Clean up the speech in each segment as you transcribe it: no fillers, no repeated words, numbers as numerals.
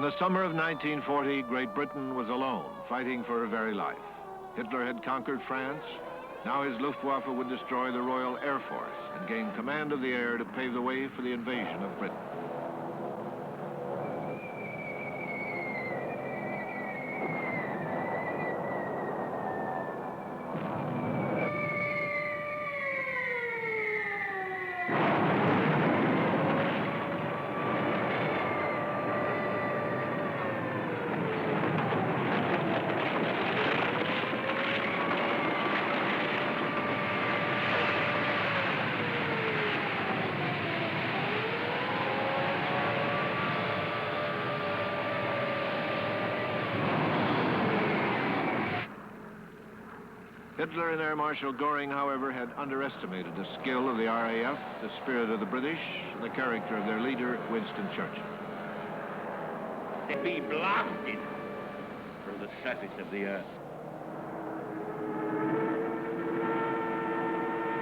the summer of 1940, Great Britain was alone, fighting for her very life. Hitler had conquered France. Now his Luftwaffe would destroy the Royal Air Force and gain command of the air to pave the way for the invasion of Britain. Hitler and Air Marshal Goring, however, had underestimated the skill of the RAF, the spirit of the British, and the character of their leader, Winston Churchill. To be blasted from the surface of the earth.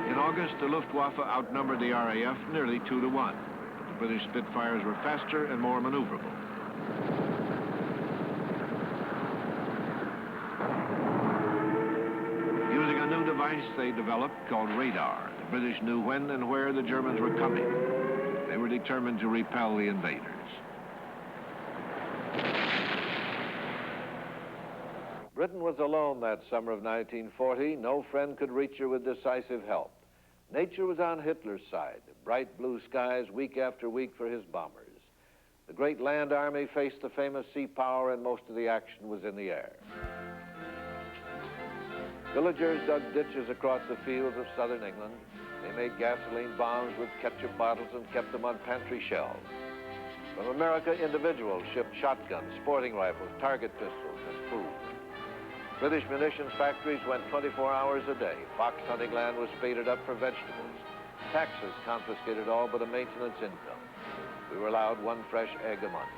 In August, the Luftwaffe outnumbered the RAF nearly 2 to 1, but the British Spitfires were faster and more maneuverable. Device they developed called radar. The British knew when and where the Germans were coming. They were determined to repel the invaders. Britain was alone that summer of 1940. No friend could reach her with decisive help. Nature was on Hitler's side. Bright blue skies week after week for his bombers. The great land army faced the famous sea power, and most of the action was in the air. Villagers dug ditches across the fields of southern England. They made gasoline bombs with ketchup bottles and kept them on pantry shelves. From America, individuals shipped shotguns, sporting rifles, target pistols, and food. British munitions factories went 24 hours a day. Fox hunting land was spaded up for vegetables. Taxes confiscated all but a maintenance income. We were allowed one fresh egg a month.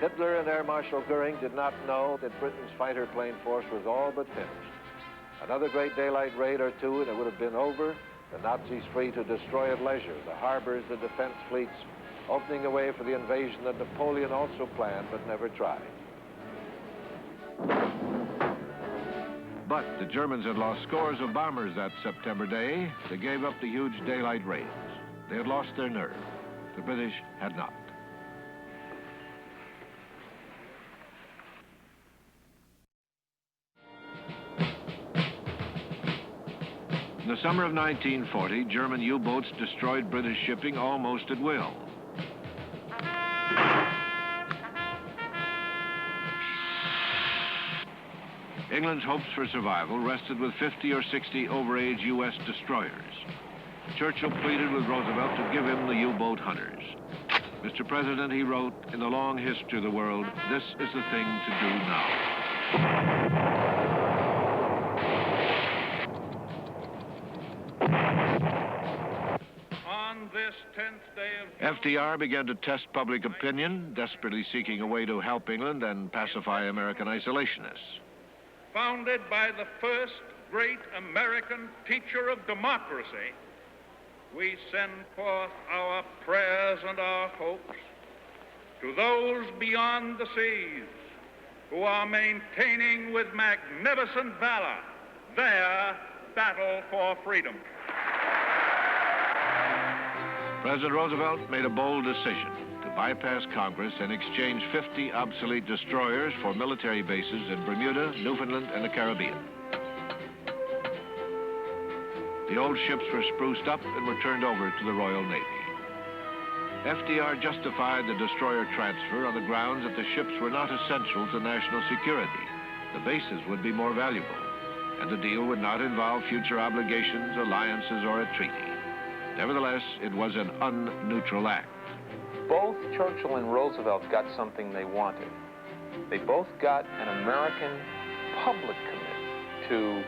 Hitler and Air Marshal Goering did not know that Britain's fighter plane force was all but finished. Another great daylight raid or two, and it would have been over, the Nazis free to destroy at leisure the harbors, the defense fleets, opening the way for the invasion that Napoleon also planned but never tried. But the Germans had lost scores of bombers that September day. They gave up the huge daylight raids. They had lost their nerve. The British had not. In the summer of 1940, German U-boats destroyed British shipping almost at will. England's hopes for survival rested with 50 or 60 overage U.S. destroyers. Churchill pleaded with Roosevelt to give him the U-boat hunters. Mr. President, he wrote, in the long history of the world, this is the thing to do now. This 10th day of FDR began to test public opinion, desperately seeking a way to help England and pacify American isolationists. Founded by the first great American teacher of democracy, we send forth our prayers and our hopes to those beyond the seas who are maintaining with magnificent valor their battle for freedom. President Roosevelt made a bold decision to bypass Congress and exchange 50 obsolete destroyers for military bases in Bermuda, Newfoundland, and the Caribbean. The old ships were spruced up and were turned over to the Royal Navy. FDR justified the destroyer transfer on the grounds that the ships were not essential to national security. The bases would be more valuable, and the deal would not involve future obligations, alliances, or a treaty. Nevertheless, it was an unneutral act. Both Churchill and Roosevelt got something they wanted. They both got an American public commitment to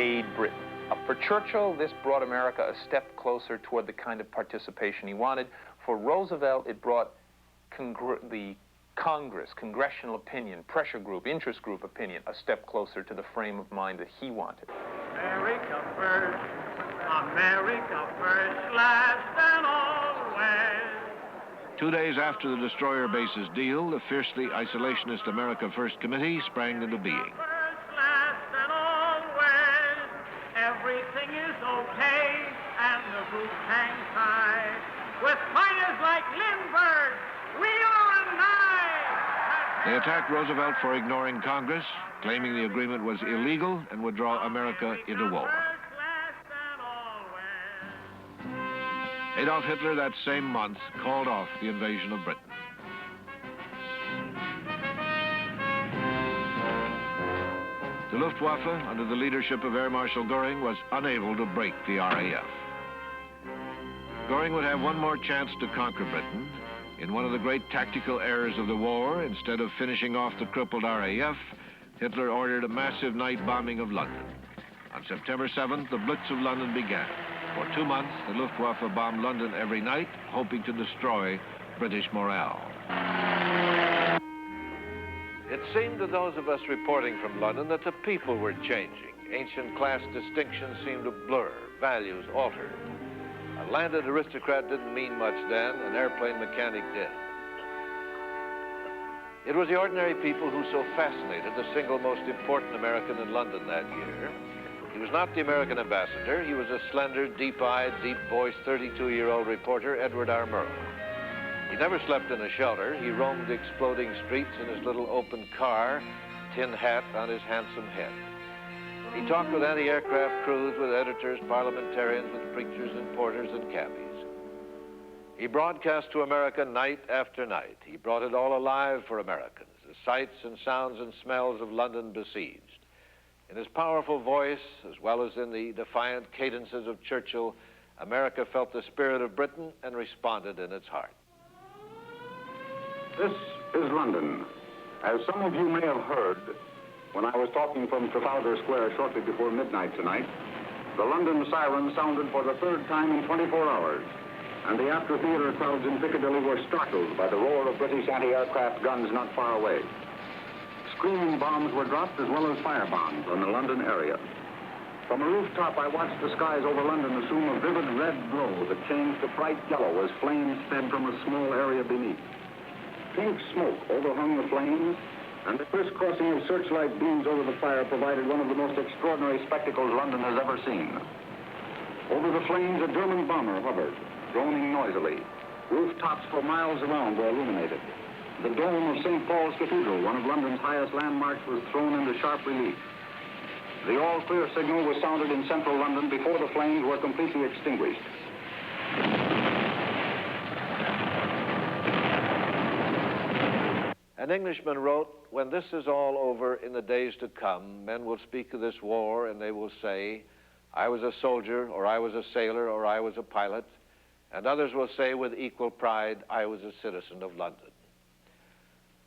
aid Britain. For Churchill, this brought America a step closer toward the kind of participation he wanted. For Roosevelt, it brought the Congress, congressional opinion, pressure group, interest group opinion, a step closer to the frame of mind that he wanted. America first, last and always. 2 days after the destroyer bases deal, the fiercely isolationist America First Committee sprang into being. Last and always, everything is okay, and the roof hangs high. With fighters like Lindbergh, we are alive. They attacked Roosevelt for ignoring Congress, claiming the agreement was illegal and would draw America into war. Adolf Hitler that same month called off the invasion of Britain. The Luftwaffe, under the leadership of Air Marshal Goering, was unable to break the RAF. Goering would have one more chance to conquer Britain. In one of the great tactical errors of the war, instead of finishing off the crippled RAF, Hitler ordered a massive night bombing of London. On September 7th, the Blitz of London began. For 2 months, the Luftwaffe bombed London every night, hoping to destroy British morale. It seemed to those of us reporting from London that the people were changing. Ancient class distinctions seemed to blur, values altered. A landed aristocrat didn't mean much then, an airplane mechanic did. It was the ordinary people who so fascinated the single most important American in London that year. He was not the American ambassador. He was a slender, deep-eyed, deep-voiced 32-year-old reporter, Edward R. Murrow. He never slept in a shelter. He roamed the exploding streets in his little open car, tin hat on his handsome head. He talked with anti-aircraft crews, with editors, parliamentarians, with preachers and porters and cabbies. He broadcast to America night after night. He brought it all alive for Americans, the sights and sounds and smells of London besieged. In his powerful voice, as well as in the defiant cadences of Churchill, America felt the spirit of Britain and responded in its heart. This is London. As some of you may have heard, when I was talking from Trafalgar Square shortly before midnight tonight, the London siren sounded for the 3rd time in 24 hours, and the after-theater crowds in Piccadilly were startled by the roar of British anti-aircraft guns not far away. Screaming bombs were dropped as well as fire bombs on the London area. From a rooftop, I watched the skies over London assume a vivid red glow that changed to bright yellow as flames sped from a small area beneath. Pink smoke overhung the flames, and the crisscrossing of searchlight beams over the fire provided one of the most extraordinary spectacles London has ever seen. Over the flames, a German bomber hovered, droning noisily. Rooftops for miles around were illuminated. The dome of St. Paul's Cathedral, one of London's highest landmarks, was thrown into sharp relief. The all-clear signal was sounded in central London before the flames were completely extinguished. An Englishman wrote, "When this is all over in the days to come, men will speak of this war and they will say, I was a soldier, or I was a sailor, or I was a pilot, and others will say with equal pride, I was a citizen of London."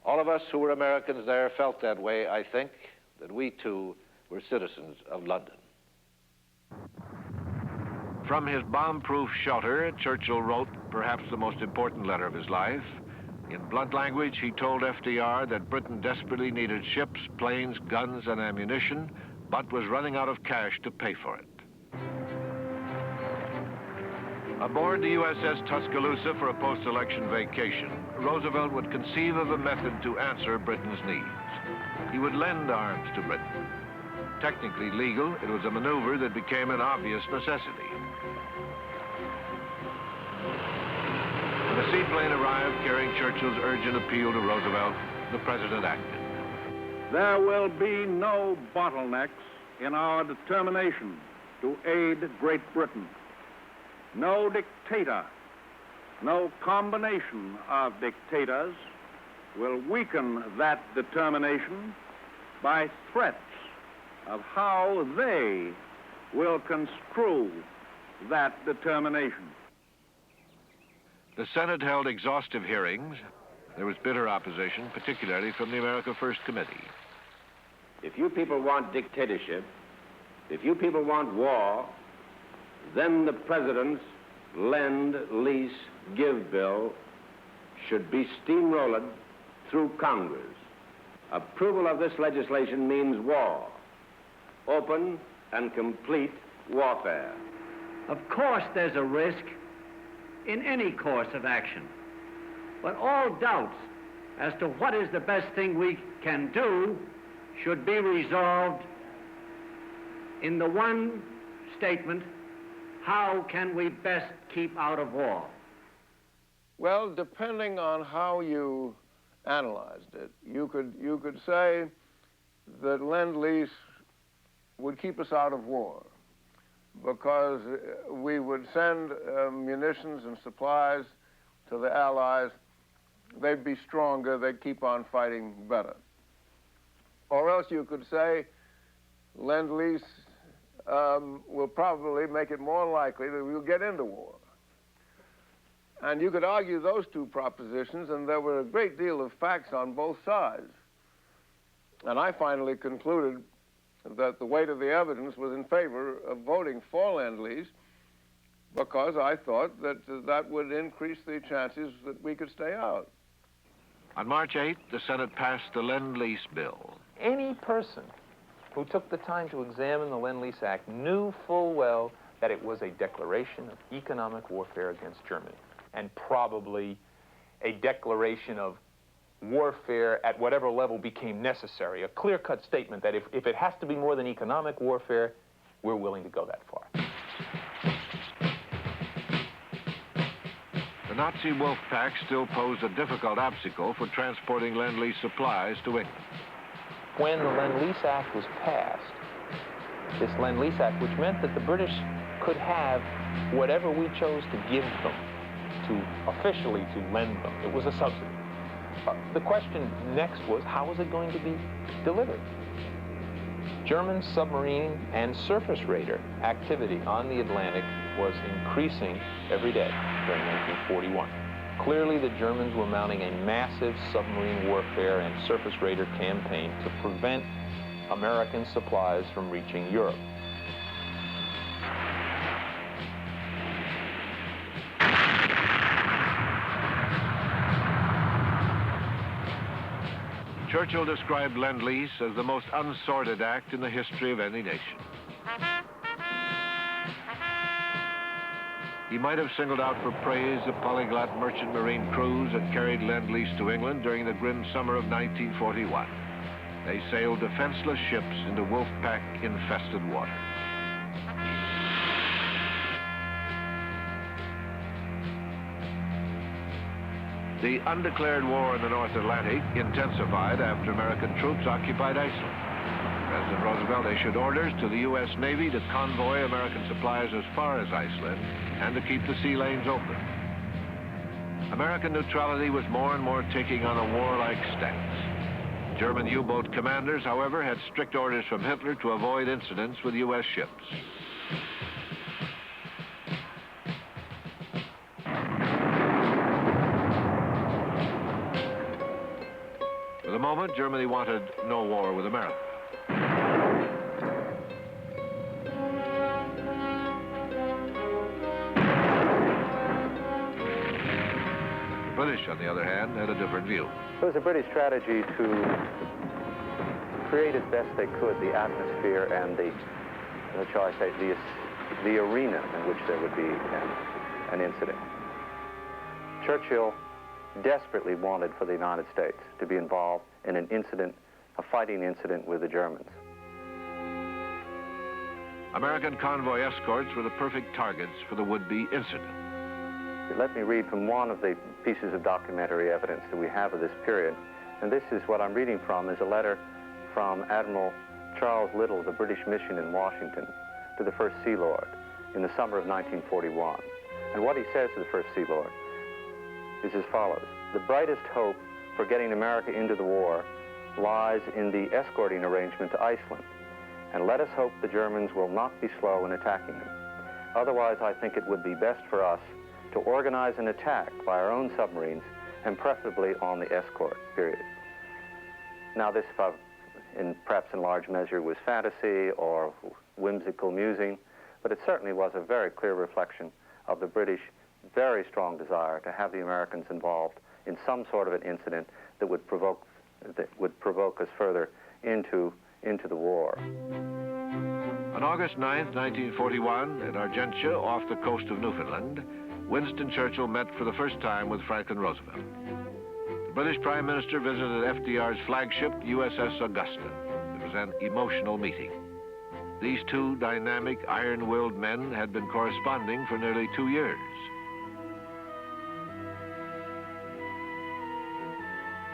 All of us who were Americans there felt that way, I think, that we too were citizens of London. From his bomb-proof shelter, Churchill wrote perhaps the most important letter of his life. In blunt language, he told FDR that Britain desperately needed ships, planes, guns, and ammunition, but was running out of cash to pay for it. Aboard the USS Tuscaloosa for a post-election vacation, Roosevelt would conceive of a method to answer Britain's needs. He would lend arms to Britain. Technically legal, it was a maneuver that became an obvious necessity. When the seaplane arrived carrying Churchill's urgent appeal to Roosevelt, the president acted. There will be no bottlenecks in our determination to aid Great Britain. No dictator, no combination of dictators will weaken that determination by threats of how they will construe that determination. The Senate held exhaustive hearings. There was bitter opposition, particularly from the America First Committee. If you people want dictatorship, if you people want war, then the president's lend-lease give bill should be steamrolled through Congress. Approval of this legislation means war, open and complete warfare. Of course there's a risk in any course of action. But all doubts as to what is the best thing we can do should be resolved in the one statement: how can we best keep out of war? Well, depending on how you analyzed it, you could say that lend-lease would keep us out of war because we would send munitions and supplies to the Allies. They'd be stronger, they'd keep on fighting better. Or else you could say lend-lease will probably make it more likely that we'll get into war. And you could argue those two propositions, and there were a great deal of facts on both sides. And I finally concluded that the weight of the evidence was in favor of voting for lend-lease because I thought that that would increase the chances that we could stay out. On March 8th, the Senate passed the lend-lease bill. Any person who took the time to examine the Lend-Lease Act knew full well that it was a declaration of economic warfare against Germany, and probably a declaration of warfare at whatever level became necessary, a clear-cut statement that if it has to be more than economic warfare, we're willing to go that far. The Nazi wolf pack still posed a difficult obstacle for transporting lend-lease supplies to England. When the Lend-Lease Act was passed, this Lend-Lease Act, which meant that the British could have whatever we chose to give them, officially to lend them. It was a subsidy. The question next was, how was it going to be delivered? German submarine and surface raider activity on the Atlantic was increasing every day during 1941. Clearly, the Germans were mounting a massive submarine warfare and surface raider campaign to prevent American supplies from reaching Europe. Churchill described lend-lease as the most unsordid act in the history of any nation. He might have singled out for praise the polyglot merchant marine crews that carried lend-lease to England during the grim summer of 1941. They sailed defenseless ships into wolf pack-infested water. The undeclared war in the North Atlantic intensified after American troops occupied Iceland. President Roosevelt issued orders to the U.S. Navy to convoy American supplies as far as Iceland and to keep the sea lanes open. American neutrality was more and more taking on a warlike stance. German U-boat commanders, however, had strict orders from Hitler to avoid incidents with U.S. ships. For the moment, Germany wanted no war with America. The British, on the other hand, had a different view. It was a British strategy to create as best they could the atmosphere and the, shall I say, the arena in which there would be an incident. Churchill desperately wanted for the United States to be involved in an incident, a fighting incident with the Germans. American convoy escorts were the perfect targets for the would-be incident. Let me read from one of the pieces of documentary evidence that we have of this period. And this is what I'm reading from, is a letter from Admiral Charles Little of the British mission in Washington to the First Sea Lord in the summer of 1941. And what he says to the First Sea Lord is as follows: the brightest hope for getting America into the war lies in the escorting arrangement to Iceland. And let us hope the Germans will not be slow in attacking them. Otherwise, I think it would be best for us to organize an attack by our own submarines, and preferably on the escort, period. Now, this, perhaps in large measure, was fantasy or whimsical musing, but it certainly was a very clear reflection of the British very strong desire to have the Americans involved in some sort of an incident that would provoke us further into the war. On August 9th, 1941, at Argentia, off the coast of Newfoundland, Winston Churchill met for the first time with Franklin Roosevelt. The British Prime Minister visited FDR's flagship, USS Augusta. It was an emotional meeting. These two dynamic, iron-willed men had been corresponding for nearly 2 years.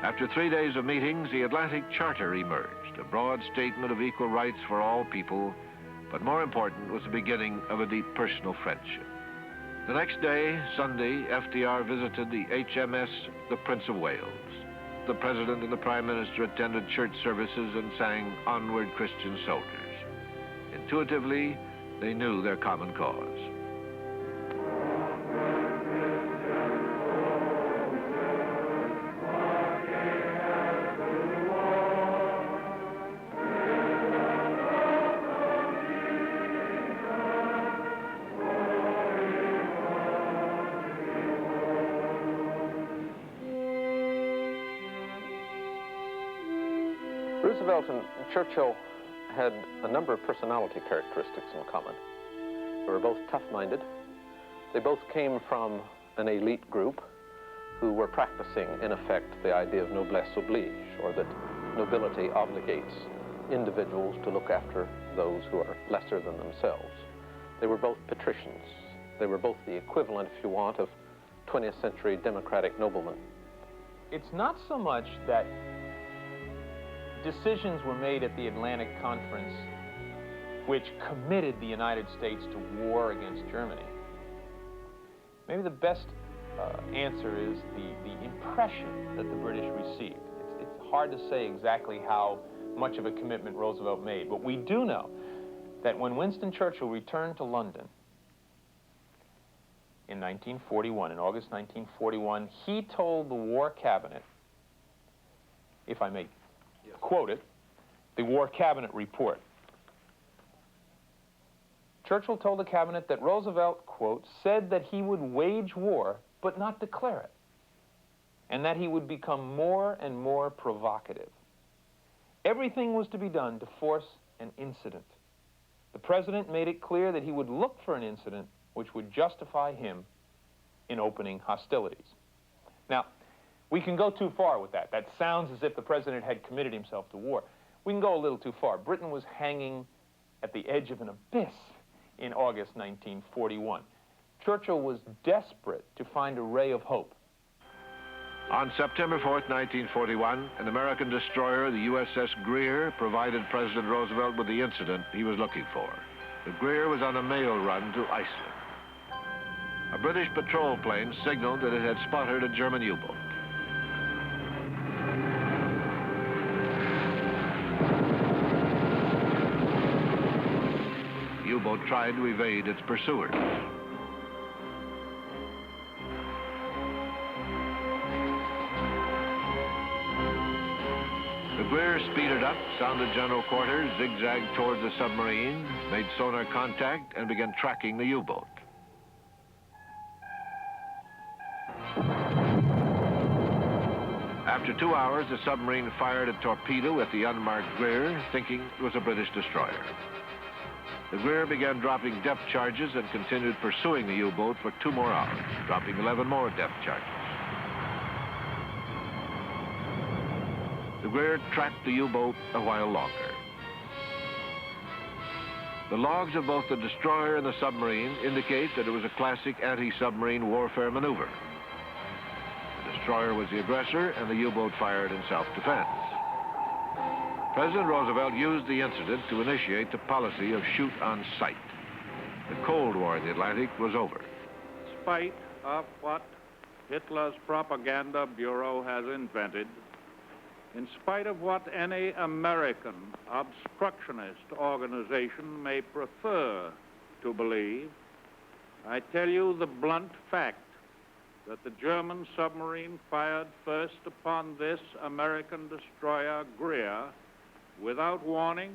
After 3 days of meetings, the Atlantic Charter emerged, a broad statement of equal rights for all people, but more important was the beginning of a deep personal friendship. The next day, Sunday, FDR visited the HMS the Prince of Wales. The President and the Prime Minister attended church services and sang "Onward, Christian Soldiers." Intuitively, they knew their common cause. Roosevelt and Churchill had a number of personality characteristics in common. They were both tough-minded. They both came from an elite group who were practicing, in effect, the idea of noblesse oblige, or that nobility obligates individuals to look after those who are lesser than themselves. They were both patricians. They were both the equivalent, if you want, of 20th century democratic noblemen. It's not so much that decisions were made at the Atlantic Conference which committed the United States to war against Germany. Maybe the best answer is the impression that the British received. It's hard to say exactly how much of a commitment Roosevelt made, but we do know that when Winston Churchill returned to London in 1941, in August 1941, he told the War Cabinet, if I may quote it, the War Cabinet report. Churchill told the cabinet that Roosevelt, quote, said that he would wage war but not declare it, and that he would become more and more provocative. Everything was to be done to force an incident. The president made it clear that he would look for an incident which would justify him in opening hostilities. Now, we can go too far with that. That sounds as if the president had committed himself to war. We can go a little too far. Britain was hanging at the edge of an abyss in August 1941. Churchill was desperate to find a ray of hope. On September 4th, 1941, an American destroyer, the USS Greer, provided President Roosevelt with the incident he was looking for. The Greer was on a mail run to Iceland. A British patrol plane signaled that it had spotted a German U-boat. The U-boat tried to evade its pursuers. The Greer speeded up, sounded general quarters, zigzagged toward the submarine, made sonar contact, and began tracking the U-boat. After 2 hours, the submarine fired a torpedo at the unmarked Greer, thinking it was a British destroyer. The Greer began dropping depth charges and continued pursuing the U-boat for 2 more hours, dropping 11 more depth charges. The Greer tracked the U-boat a while longer. The logs of both the destroyer and the submarine indicate that it was a classic anti-submarine warfare maneuver. The destroyer was the aggressor, and the U-boat fired in self-defense. President Roosevelt used the incident to initiate the policy of shoot on sight. The Cold War in the Atlantic was over. In spite of what Hitler's propaganda bureau has invented, in spite of what any American obstructionist organization may prefer to believe, I tell you the blunt fact that the German submarine fired first upon this American destroyer, Greer, without warning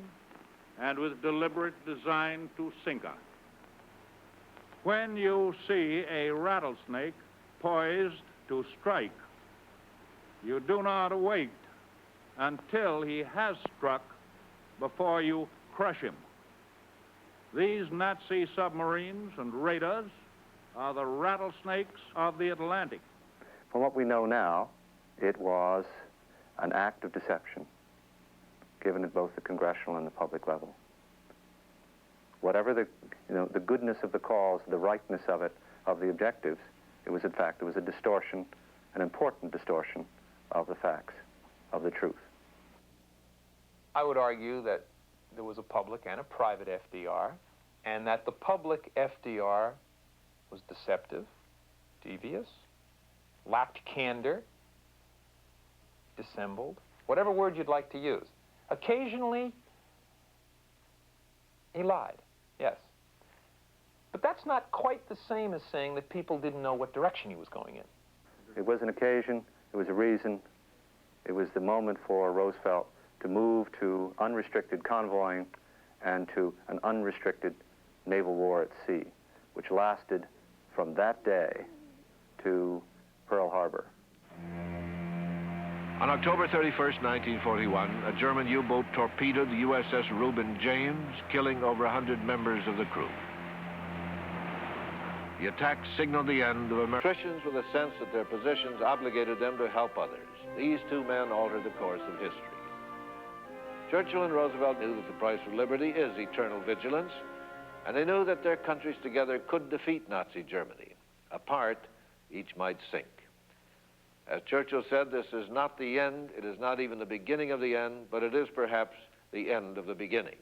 and with deliberate design to sink her. When you see a rattlesnake poised to strike, you do not wait until he has struck before you crush him. These Nazi submarines and raiders are the rattlesnakes of the Atlantic. From what we know now, it was an act of deception, given at both the congressional and the public level. Whatever the goodness of the cause, the rightness of it, of the objectives, it was in fact, it was a distortion, an important distortion of the facts, of the truth. I would argue that there was a public and a private FDR, and that the public FDR was deceptive, devious, lacked candor, dissembled, whatever word you'd like to use. Occasionally, he lied, yes. But that's not quite the same as saying that people didn't know what direction he was going in. It was an occasion, it was a reason, it was the moment for Roosevelt to move to unrestricted convoying and to an unrestricted naval war at sea, which lasted from that day to Pearl Harbor. On October 31st, 1941, a German U-boat torpedoed the USS Reuben James, killing over 100 members of the crew. The attack signaled the end of America. Patricians with a sense that their positions obligated them to help others. These two men altered the course of history. Churchill and Roosevelt knew that the price for liberty is eternal vigilance, and they knew that their countries together could defeat Nazi Germany. Apart, each might sink. As Churchill said, this is not the end, it is not even the beginning of the end, but it is perhaps the end of the beginning.